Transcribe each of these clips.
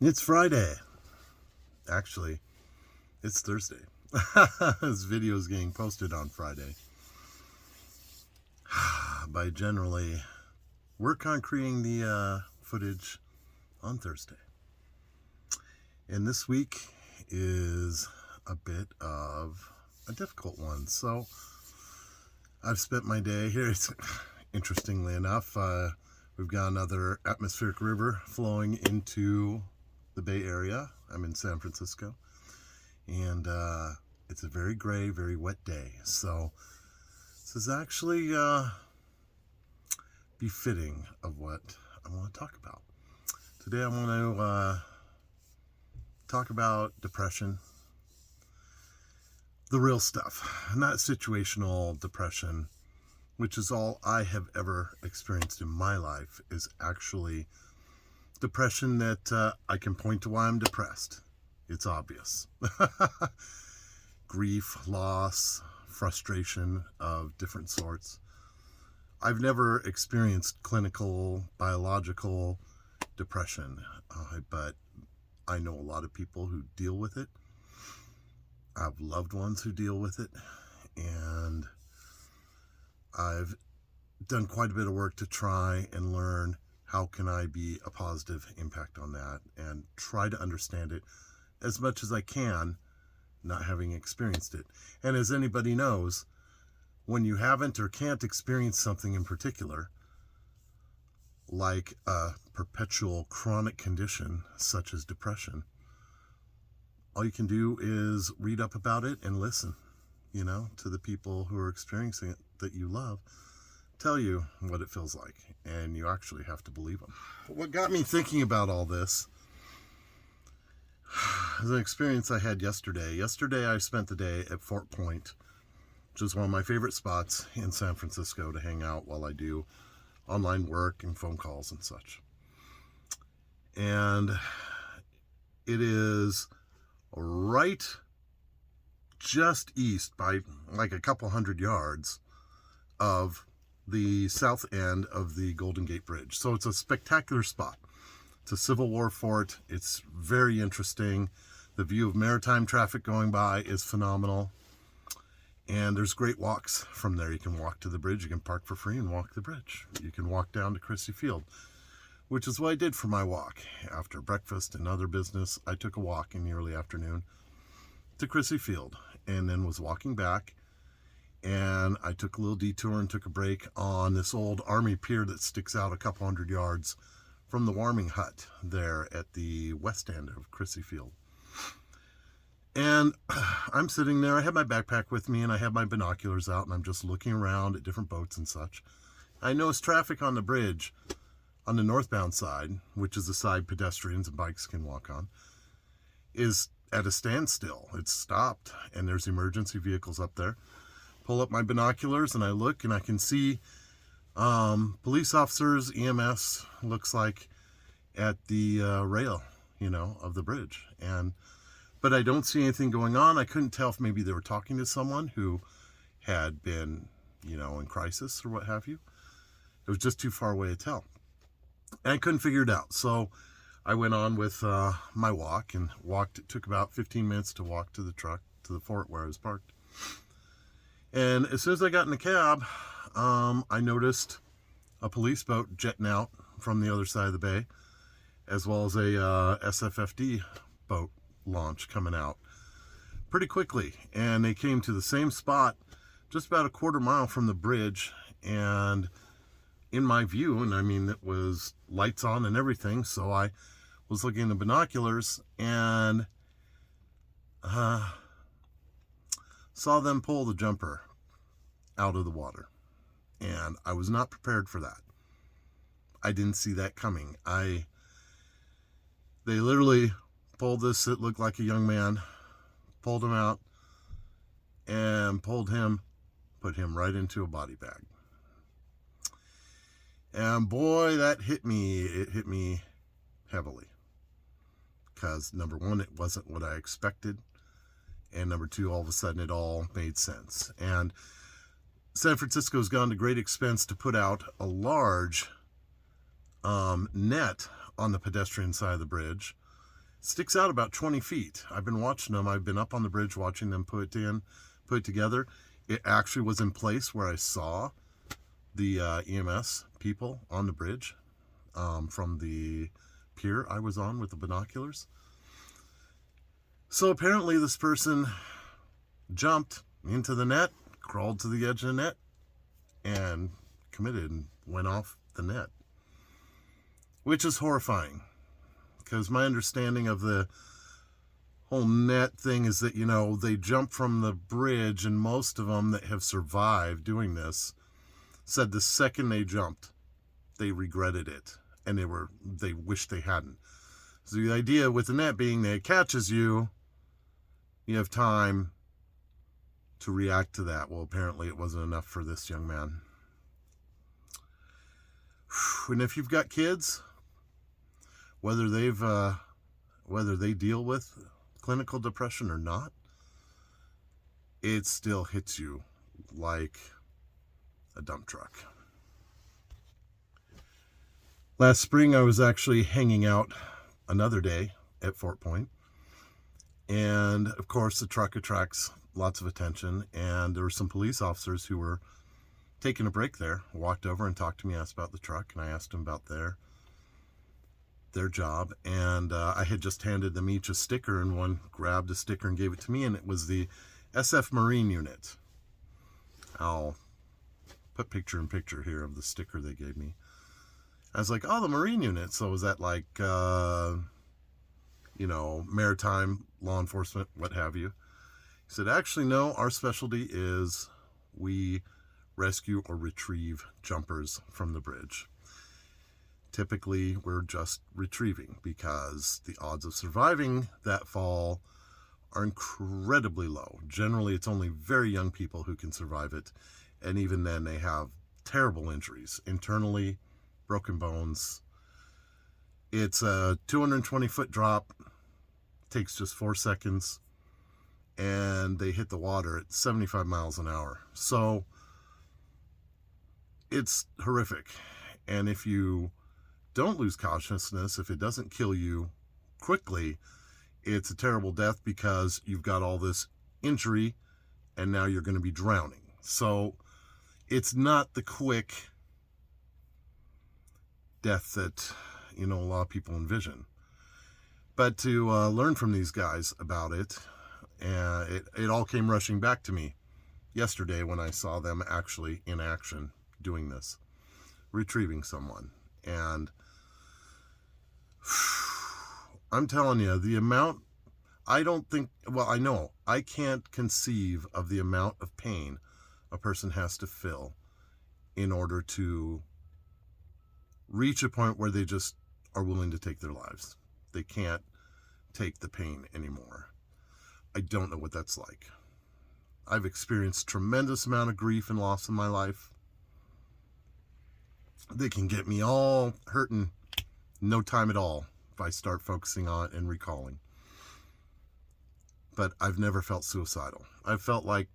It's Friday. Actually, it's Thursday. This video is getting posted on Friday. But I generally work on creating the footage on Thursday. And this week is a bit of a difficult one. So I've spent my day here. Interestingly enough, we've got another atmospheric river flowing into the Bay Area. I'm in San Francisco, and it's a very gray, very wet day. So this is actually befitting of what I want to talk about. Today I want to talk about depression, the real stuff, not situational depression, which is all I have ever experienced in my life, is actually depression that I can point to why I'm depressed. It's obvious. Grief, loss, frustration of different sorts. I've never experienced clinical, biological depression, but I know a lot of people who deal with it. I have loved ones who deal with it, and I've done quite a bit of work to try and learn how can I be a positive impact on that and try to understand it as much as I can, not having experienced it. And as anybody knows, when you haven't or can't experience something in particular, like a perpetual chronic condition such as depression, all you can do is read up about it and listen, to the people who are experiencing it that you love tell you what it feels like, and you actually have to believe them. What got me thinking about all this is an experience I had yesterday. Yesterday I spent the day at Fort Point, which is one of my favorite spots in San Francisco to hang out while I do online work and phone calls and such. And it is right just east by like a couple hundred yards of the south end of the Golden Gate Bridge. So it's a spectacular spot. It's a Civil War fort. It's very interesting. The view of maritime traffic going by is phenomenal. And there's great walks from there. You can walk to the bridge. You can park for free and walk the bridge. You can walk down to Crissy Field, which is what I did for my walk. After breakfast and other business, I took a walk in the early afternoon to Crissy Field and then was walking back. And I took a little detour and took a break on this old army pier that sticks out a couple hundred yards from the warming hut there at the west end of Crissy Field. And I'm sitting there. I have my backpack with me and I have my binoculars out, and I'm just looking around at different boats and such. I noticed traffic on the bridge on the northbound side, which is the side pedestrians and bikes can walk on, is at a standstill. It's stopped, and there's emergency vehicles up there. Pull up my binoculars and I look and I can see police officers, EMS, looks like, at the rail, of the bridge. But I don't see anything going on. I couldn't tell if maybe they were talking to someone who had been, in crisis or what have you. It was just too far away to tell. And I couldn't figure it out. So I went on with my walk and walked. It took about 15 minutes to walk to the truck, to the fort where I was parked. And as soon as I got in the cab, I noticed a police boat jetting out from the other side of the bay, as well as a SFFD boat launch coming out pretty quickly. And they came to the same spot just about a quarter mile from the bridge, and in my view, and I mean, it was lights on and everything, so I was looking in the binoculars and saw them pull the jumper out of the water. And I was not prepared for that. I didn't see that coming. They literally pulled this, it looked like a young man, pulled him out and put him right into a body bag. And boy, that hit me. It hit me heavily. Because number one, it wasn't what I expected. And number two, all of a sudden it all made sense. And San Francisco's gone to great expense to put out a large net on the pedestrian side of the bridge Sticks out about 20 feet. I've been watching them. I've been up on the bridge watching them put it together. It actually was in place where I saw the EMS people on the bridge from the pier I was on with the binoculars. So apparently this person jumped into the net, crawled to the edge of the net, and committed and went off the net, which is horrifying, because my understanding of the whole net thing is that, they jump from the bridge, and most of them that have survived doing this said the second they jumped, they regretted it, and they wished they hadn't. So the idea with the net being that it catches you, you have time to react to that. Well, apparently it wasn't enough for this young man. And if you've got kids, whether they deal with clinical depression or not, it still hits you like a dump truck. Last spring, I was actually hanging out another day at Fort Point. And of course, the truck attracts lots of attention. And there were some police officers who were taking a break there, walked over and talked to me, asked about the truck, and I asked them about their job. And I had just handed them each a sticker, and one grabbed a sticker and gave it to me, and it was the SF Marine unit. I'll put picture in picture here of the sticker they gave me. I was like, oh, the Marine unit. So was that like, maritime law enforcement, what have you? He said, actually, no, our specialty is we rescue or retrieve jumpers from the bridge. Typically, we're just retrieving because the odds of surviving that fall are incredibly low. Generally, it's only very young people who can survive it. And even then, they have terrible injuries. Internally, broken bones. It's a 220-foot drop. Takes just 4 seconds. And they hit the water at 75 miles an hour. So, it's horrific. And if you don't lose consciousness, if it doesn't kill you quickly, it's a terrible death because you've got all this injury and now you're going to be drowning. So it's not the quick death that, a lot of people envision. But to learn from these guys about it, it all came rushing back to me yesterday when I saw them actually in action doing this, retrieving someone. And I'm telling you, the amount, I know, I can't conceive of the amount of pain a person has to feel in order to reach a point where they just are willing to take their lives. They can't take the pain anymore. I don't know what that's like. I've experienced tremendous amount of grief and loss in my life. They can get me all hurting no time at all if I start focusing on it and recalling. But I've never felt suicidal. I've felt like,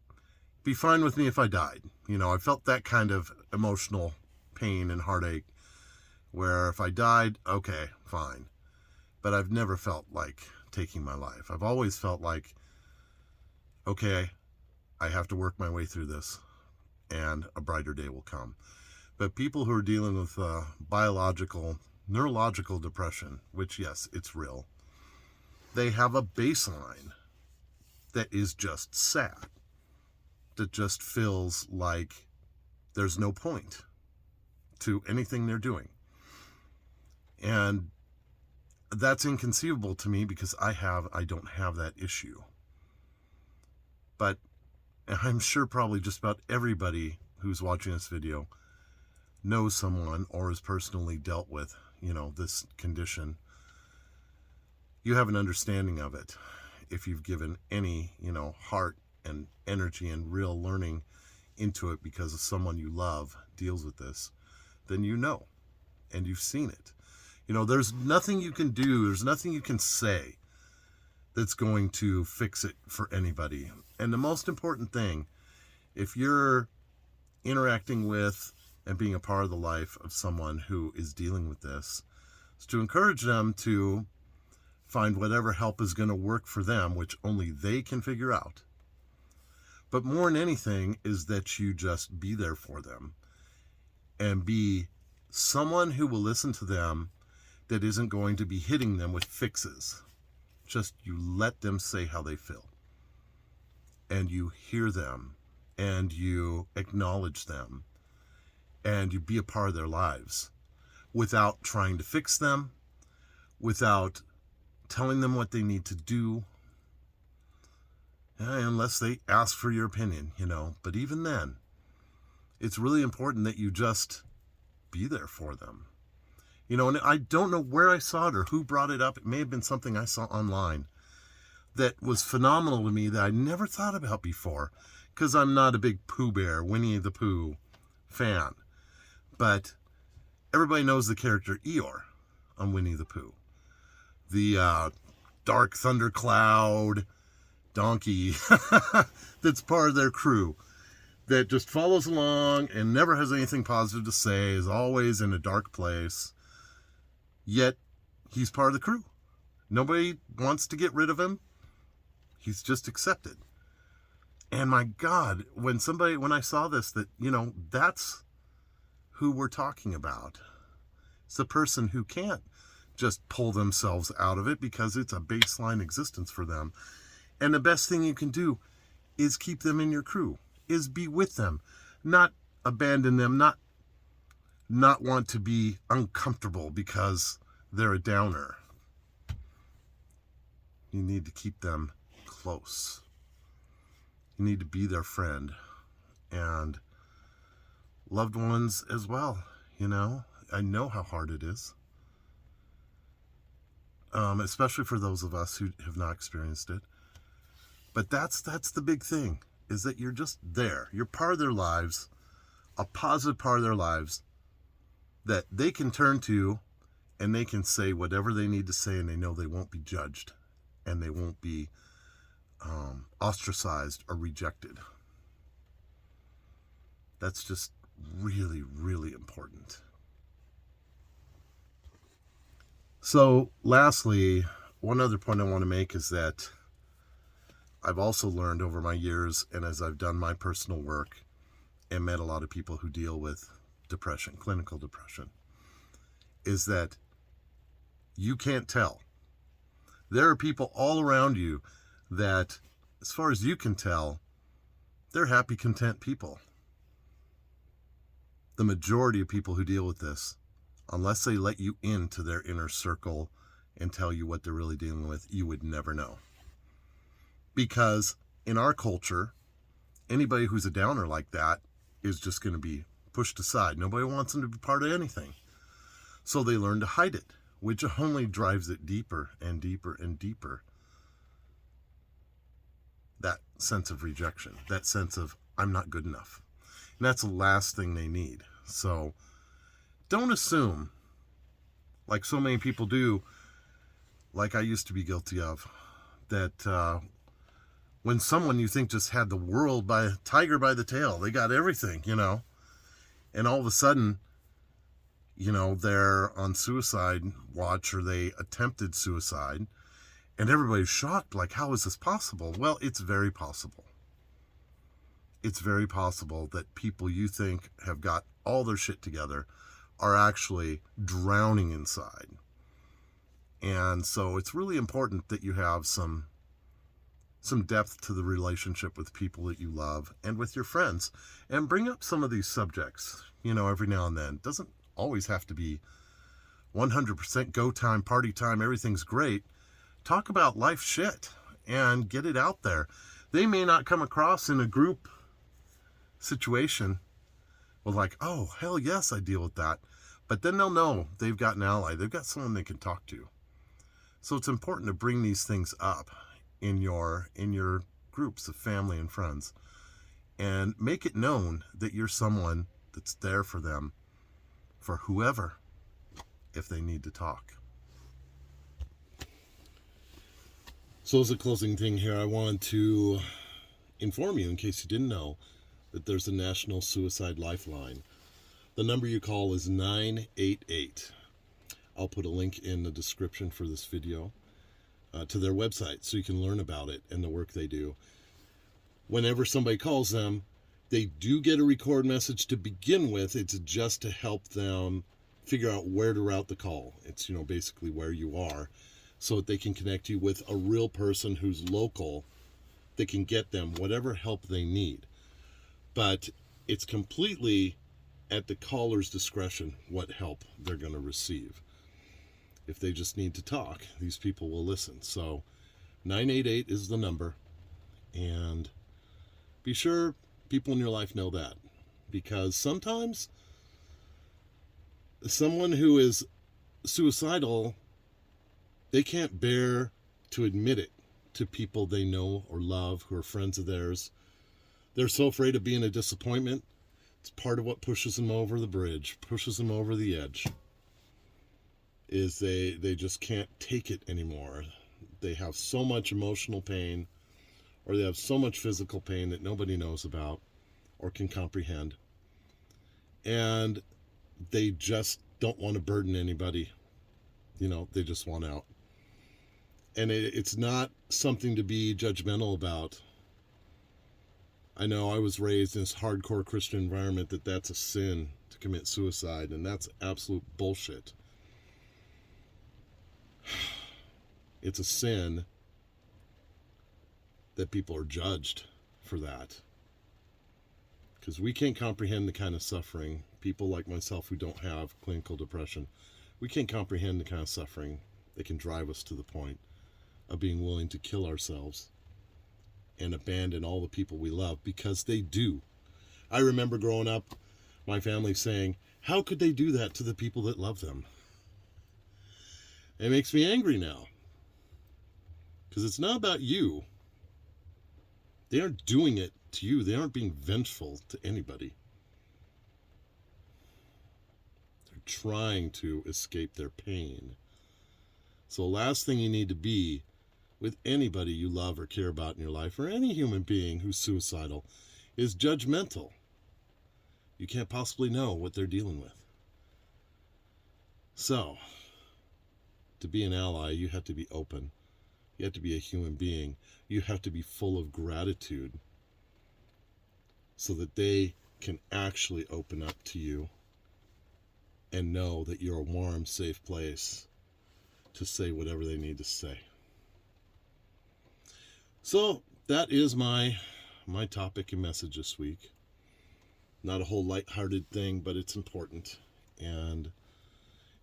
be fine with me if I died. I felt that kind of emotional pain and heartache where if I died, okay, fine. But I've never felt like taking my life. I've always felt like, okay, I have to work my way through this and a brighter day will come. But people who are dealing with neurological depression, which, yes, it's real, they have a baseline that is just sad, that just feels like there's no point to anything they're doing. And that's inconceivable to me because I don't have that issue. But I'm sure probably just about everybody who's watching this video knows someone or has personally dealt with, this condition. You have an understanding of it. If you've given any, heart and energy and real learning into it because of someone you love deals with this, then and you've seen it. There's nothing you can do, there's nothing you can say that's going to fix it for anybody. And the most important thing, if you're interacting with and being a part of the life of someone who is dealing with this, is to encourage them to find whatever help is going to work for them, which only they can figure out. But more than anything is that you just be there for them and be someone who will listen to them, that isn't going to be hitting them with fixes. Just you let them say how they feel. And you hear them and you acknowledge them and you be a part of their lives without trying to fix them, without telling them what they need to do, unless they ask for your opinion, But even then, it's really important that you just be there for them. And I don't know where I saw it or who brought it up. It may have been something I saw online that was phenomenal to me that I never thought about before, because I'm not a big Pooh Bear, Winnie the Pooh fan. But everybody knows the character Eeyore on Winnie the Pooh. The dark thundercloud donkey that's part of their crew, that just follows along and never has anything positive to say, is always in a dark place, yet he's part of the crew. Nobody wants to get rid of him. He's just accepted. And my God, when I saw this, that, that's who we're talking about. It's the person who can't just pull themselves out of it because it's a baseline existence for them. And the best thing you can do is keep them in your crew, is be with them, not abandon them, not want to be uncomfortable because they're a downer. You need to keep them close. You need to be their friend and loved ones as well. I know how hard it is, especially for those of us who have not experienced it. But that's the big thing, is that you're just there. You're part of their lives, a positive part of their lives that they can turn to, and they can say whatever they need to say, and they know they won't be judged and they won't be ostracized or rejected. That's just really, really important. So lastly, one other point I want to make is that I've also learned over my years, and as I've done my personal work and met a lot of people who deal with depression, clinical depression, is that you can't tell. There are people all around you that, as far as you can tell, they're happy, content people. The majority of people who deal with this, unless they let you into their inner circle and tell you what they're really dealing with, you would never know. Because in our culture, anybody who's a downer like that is just going to be pushed aside. Nobody wants them to be part of anything. So they learn to hide it, which only drives it deeper and deeper and deeper. That sense of rejection, that sense of, I'm not good enough. And that's the last thing they need. So don't assume, like so many people do, like I used to be guilty of, that when someone you think just had the world tiger by the tail, they got everything, and all of a sudden, they're on suicide watch, or they attempted suicide, and everybody's shocked, like, how is this possible? Well, it's very possible. It's very possible that people you think have got all their shit together are actually drowning inside. And so it's really important that you have some depth to the relationship with people that you love and with your friends, and bring up some of these subjects, every now and then. It doesn't always have to be 100% go time, party time, everything's great. Talk about life shit and get it out there. They may not come across in a group situation with like, oh, hell yes, I deal with that. But then they'll know they've got an ally. They've got someone they can talk to. So it's important to bring these things up in your groups of family and friends, and make it known that you're someone that's there for them, for whoever, if they need to talk. So as a closing thing here, I want to inform you, in case you didn't know, that there's a National Suicide Lifeline. The number you call is 988. I'll put a link in the description for this video. to their website so you can learn about it and the work they do. Whenever somebody calls them, they do get a record message to begin with. It's just to help them figure out where to route the call. It's, basically where you are, so that they can connect you with a real person who's local that can get them whatever help they need. But it's completely at the caller's discretion what help they're going to receive. If they just need to talk, these people will listen. So 988 is the number, and be sure people in your life know that, because sometimes someone who is suicidal, they can't bear to admit it to people they know or love who are friends of theirs. They're so afraid of being a disappointment. It's part of what pushes them over the bridge, pushes them over the edge, is they just can't take it anymore. They have so much emotional pain, or they have so much physical pain that nobody knows about or can comprehend. And they just don't want to burden anybody. They just want out. And it's not something to be judgmental about. I know I was raised in this hardcore Christian environment that's a sin to commit suicide, and that's absolute bullshit. It's a sin that people are judged for that, because we can't comprehend the kind of suffering, people like myself who don't have clinical depression, we can't comprehend the kind of suffering that can drive us to the point of being willing to kill ourselves and abandon all the people we love, because they do. I remember growing up, my family saying, how could they do that to the people that love them? It makes me angry now, because it's not about you. They aren't doing it to you. They aren't being vengeful to anybody. They're trying to escape their pain. So the last thing you need to be with anybody you love or care about in your life, or any human being who's suicidal, is judgmental. You can't possibly know what they're dealing with. So, to be an ally, you have to be open. You have to be a human being. You have to be full of gratitude so that they can actually open up to you and know that you're a warm, safe place to say whatever they need to say. So that is my topic and message this week. Not a whole lighthearted thing, but it's important. And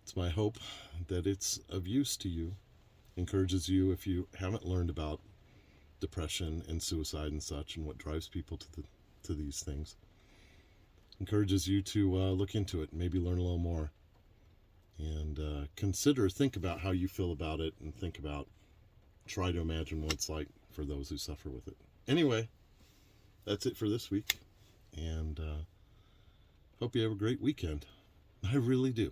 it's my hope that it's of use to you, encourages you if you haven't learned about depression and suicide and such, and what drives people to these things. Encourages you to look into it, maybe learn a little more, and think about how you feel about it, and try to imagine what it's like for those who suffer with it. Anyway, that's it for this week, and hope you have a great weekend. I really do.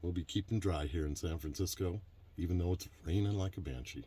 We'll be keeping dry here in San Francisco, even though it's raining like a banshee.